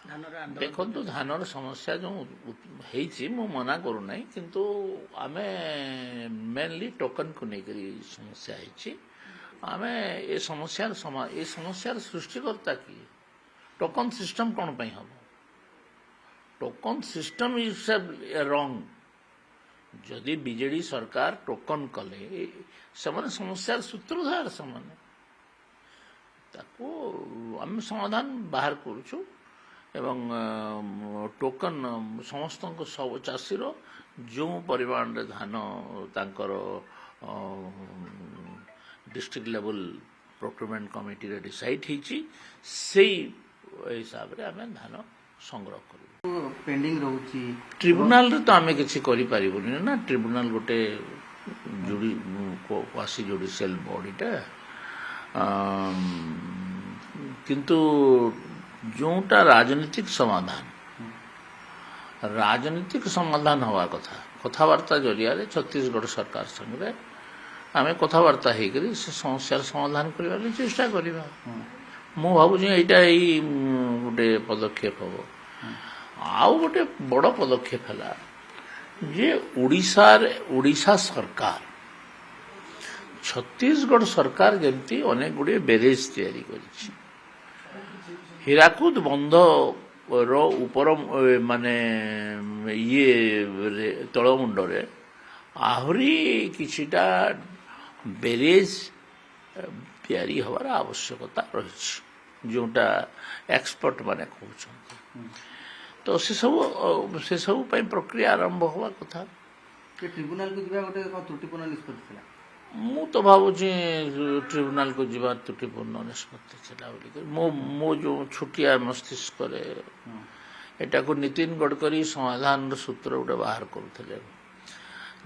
ଦେଖନ୍ତୁ ଧାନର ସମସ୍ୟା ଯେଉଁ ହେଇଛି ମୁଁ ମନା କରୁନାହିଁ, କିନ୍ତୁ ଆମେ ମେନଲି ଟୋକନକୁ ନେଇକରି ସମସ୍ୟା ହେଇଛି। ଆମେ ଏ ସମସ୍ୟାର ସୃଷ୍ଟିକର୍ତ୍ତା କିଏ? ଟୋକନ ସିଷ୍ଟମ କ'ଣ ପାଇଁ ହବ? ଟୋକନ ସିଷ୍ଟମ ଇଜ ରଙ୍ଗ। ଯଦି ବିଜେଡି ସରକାର ଟୋକନ କଲେ ସେମାନେ ସମସ୍ୟାର ସୂତ୍ରଧାର, ସେମାନେ ତାକୁ ଆମେ ସମାଧାନ ବାହାର କରୁଛୁ ଏବଂ ଟୋକନ ସମସ୍ତଙ୍କ ସବୁ ଚାଷୀର ଯେଉଁ ପରିମାଣରେ ଧାନ ତାଙ୍କର ଡିଷ୍ଟ୍ରିକ୍ଟ ଲେଭେଲ ପ୍ରୋକ୍ୟୁରମେଣ୍ଟ କମିଟିରେ ଡିସାଇଡ୍ ହେଇଛି ସେଇ ହିସାବରେ ଆମେ ଧାନ ସଂଗ୍ରହ କରିବୁ। ପେଣ୍ଡିଂ ରହୁଛି ଟ୍ରିବ୍ୟୁନାଲରେ ତ ଆମେ କିଛି କରିପାରିବୁନି ନା। ଟ୍ରିବ୍ୟୁନାଲ ଗୋଟେ କ୍ୱାସି ଜୁଡିସିଆଲ ବଡିଟା, କିନ୍ତୁ ଯେଉଁଟା ରାଜନୈତିକ ସମାଧାନ ହେବା କଥା, କଥାବାର୍ତ୍ତା ଜରିଆରେ ଛତିଶଗଡ଼ ସରକାର ସାଙ୍ଗରେ ଆମେ କଥାବାର୍ତ୍ତା ହେଇକରି ସେ ସମସ୍ୟାର ସମାଧାନ କରିବାର ଚେଷ୍ଟା କରିବା। ମୁଁ ଭାବୁଛି ଏଇଟା ଏଇ ଗୋଟେ ପଦକ୍ଷେପ ହବ। ଆଉ ଗୋଟେ ବଡ଼ ପଦକ୍ଷେପ ହେଲା ଯେ ଓଡ଼ିଶା ସରକାର ଛତିଶଗଡ଼ ସରକାର ଯେମିତି ଅନେକ ଗୁଡ଼ିଏ ବ୍ୟାରେଜ ତିଆରି କରିଛି। ହୀରାକୁଦ ବନ୍ଧର ଉପର ମାନେ ତଳମୁଣ୍ଡରେ ଆହୁରି କିଛିଟା ବ୍ୟାରେଜ ତିଆରି ହେବାର ଆବଶ୍ୟକତା ରହିଛି, ଯେଉଁଟା ଏକ୍ସପର୍ଟ ମାନେ କହୁଛନ୍ତି। ତ ସେସବୁ ପାଇଁ ପ୍ରକ୍ରିୟା ଆରମ୍ଭ ହେବା କଥା। ଟ୍ରିବ୍ୟୁନାଲକୁ ଯିବା ଗୋଟେ ତ୍ରୁଟିପୂର୍ଣ୍ଣ ନିଷ୍ପତ୍ତି ଥିଲା। ମୁଁ ତ ଭାବୁଛି ଟ୍ରିବ୍ୟୁନାଲକୁ ଯିବା ତ୍ରୁଟିପୂର୍ଣ୍ଣ ନିଷ୍ପତ୍ତି ଥିଲା ବୋଲିକି। ମୋ ଯେଉଁ ଛୋଟିଆ ମସ୍ତିଷ୍କରେ ଏଟାକୁ ନୀତିନ ଗଡ଼କରୀ ସମାଧାନର ସୂତ୍ର ଗୋଟେ ବାହାର କରୁଥିଲେ।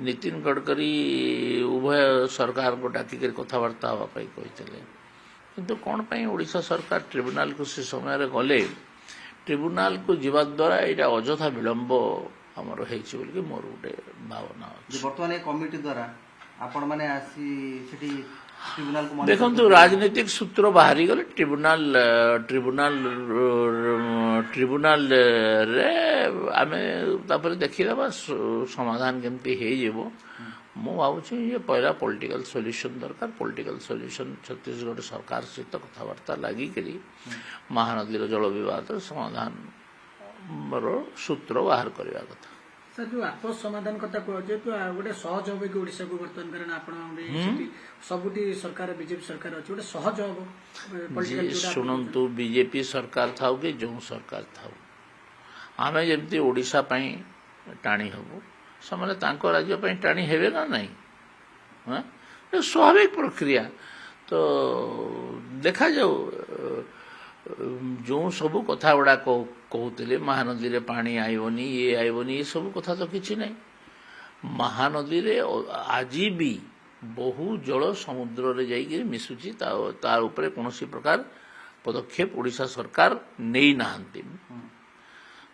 ନୀତିନ ଗଡ଼କରୀ ଉଭୟ ସରକାରଙ୍କୁ ଡାକିକରି କଥାବାର୍ତ୍ତା ହେବା ପାଇଁ କହିଥିଲେ, କିନ୍ତୁ କ'ଣ ପାଇଁ ଓଡ଼ିଶା ସରକାର ଟ୍ରିବ୍ୟୁନାଲକୁ ସେ ସମୟରେ ଗଲେ? ଟ୍ରିବ୍ୟୁନାଲକୁ ଯିବା ଦ୍ୱାରା ଏଇଟା ଅଯଥା ବିଳମ୍ବ ଆମର ହେଇଛି ବୋଲିକି ମୋର ଗୋଟେ ଭାବନା ଅଛି। ବର୍ତ୍ତମାନ ଏ କମିଟି ଦ୍ୱାରା ଆପଣମାନେ ଆସି ସେଠି ଦେଖନ୍ତୁ, ରାଜନୈତିକ ସୂତ୍ର ବାହାରିଗଲେ ଟ୍ରିବ୍ୟୁନାଲରେ ଆମେ ତାପରେ ଦେଖିଦେବା ସମାଧାନ କେମିତି ହେଇଯିବ। ମୁଁ ଭାବୁଛି ଯେ ପହିଲା ପଲିଟିକାଲ ସଲ୍ୟୁସନ ଦରକାର। ପଲିଟିକାଲ ସଲ୍ୟୁସନ ଛତିଶଗଡ଼ ସରକାର ସହିତ କଥାବାର୍ତ୍ତା ଲାଗିକରି ମହାନଦୀର ଜଳ ବିବାଦର ସମାଧାନର ସୂତ୍ର ବାହାର କରିବା କଥା। ସାର୍, ଯୋଉ ଆପୋଷ ସମାଧାନ କଥା କୁହ, ଯେହେତୁ ଗୋଟେ ସହଜ ହବ କି ଓଡ଼ିଶାକୁ ବର୍ତ୍ତମାନ, କାରଣ ଆପଣ ସବୁଠି ସରକାର ବିଜେପି ସରକାର ଅଛି, ଗୋଟେ ସହଜ ହବ। ଶୁଣନ୍ତୁ, ବିଜେପି ସରକାର ଥାଉ କି ଯେଉଁ ସରକାର ଥାଉ, ଆମେ ଯେମିତି ଓଡ଼ିଶା ପାଇଁ ଟାଣି ହବୁ ସେମାନେ ତାଙ୍କ ରାଜ୍ୟ ପାଇଁ ଟାଣି ହେବେ ନା ନାହିଁ? ସ୍ୱାଭାବିକ ପ୍ରକ୍ରିୟା। ତ ଦେଖାଯାଉ, ଯେଉଁ ସବୁ କଥା ଗୁଡ଼ାକ କହୁଥିଲେ ମହାନଦୀରେ ପାଣି ଆଇବନି, ଇଏ ଆଇବନି, ଏସବୁ କଥା ତ କିଛି ନାହିଁ। ମହାନଦୀରେ ଆଜି ବି ବହୁ ଜଳ ସମୁଦ୍ରରେ ଯାଇକି ମିଶୁଛି, ତା ଉପରେ କୌଣସି ପ୍ରକାର ପଦକ୍ଷେପ ଓଡ଼ିଶା ସରକାର ନେଇନାହାନ୍ତି।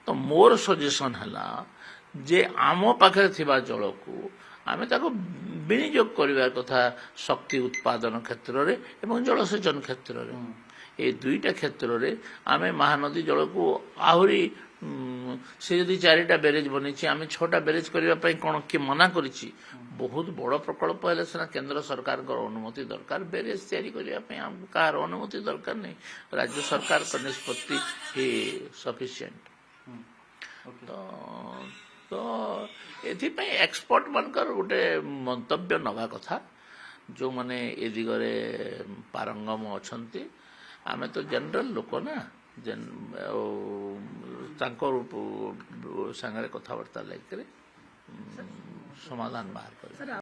ତ ମୋର ସଜେସନ ହେଲା ଯେ ଆମ ପାଖରେ ଥିବା ଜଳକୁ ଆମେ ତାକୁ ବିନିଯୋଗ କରିବା କଥା, ଶକ୍ତି ଉତ୍ପାଦନ କ୍ଷେତ୍ରରେ ଏବଂ ଜଳସେଚନ କ୍ଷେତ୍ରରେ। ଏ ଦୁଇଟା କ୍ଷେତ୍ରରେ ଆମେ ମହାନଦୀ ଜଳକୁ ଆହୁରି, ସେ ଯଦି 4ଟା ବ୍ୟାରେଜ ବନେଇଛି, ଆମେ 6ଟା ବ୍ୟାରେଜ କରିବା ପାଇଁ କ'ଣ କିଏ ମନା କରିଛି? ବହୁତ ବଡ଼ ପ୍ରକଳ୍ପ ହେଲେ ସିନା କେନ୍ଦ୍ର ସରକାରଙ୍କର ଅନୁମତି ଦରକାର। ବ୍ୟାରେଜ ତିଆରି କରିବା ପାଇଁ ଆମକୁ କାହାର ଅନୁମତି ଦରକାର ନାହିଁ। ରାଜ୍ୟ ସରକାରଙ୍କ ନିଷ୍ପତ୍ତି ସଫିସିଏଣ୍ଟ। ତ ଏଥିପାଇଁ ଏକ୍ସପର୍ଟ ମାନଙ୍କର ଗୋଟେ ମନ୍ତବ୍ୟ ନେବା କଥା, ଯେଉଁମାନେ ଏ ଦିଗରେ ପାରଙ୍ଗମ ଅଛନ୍ତି। ଆମେ ତ ଜେନେରାଲ ଲୋକ ନା, ତାଙ୍କ ସାଙ୍ଗରେ କଥାବାର୍ତ୍ତା ଲାଗିକରି ସମାଧାନ ବାହାର କରିବା।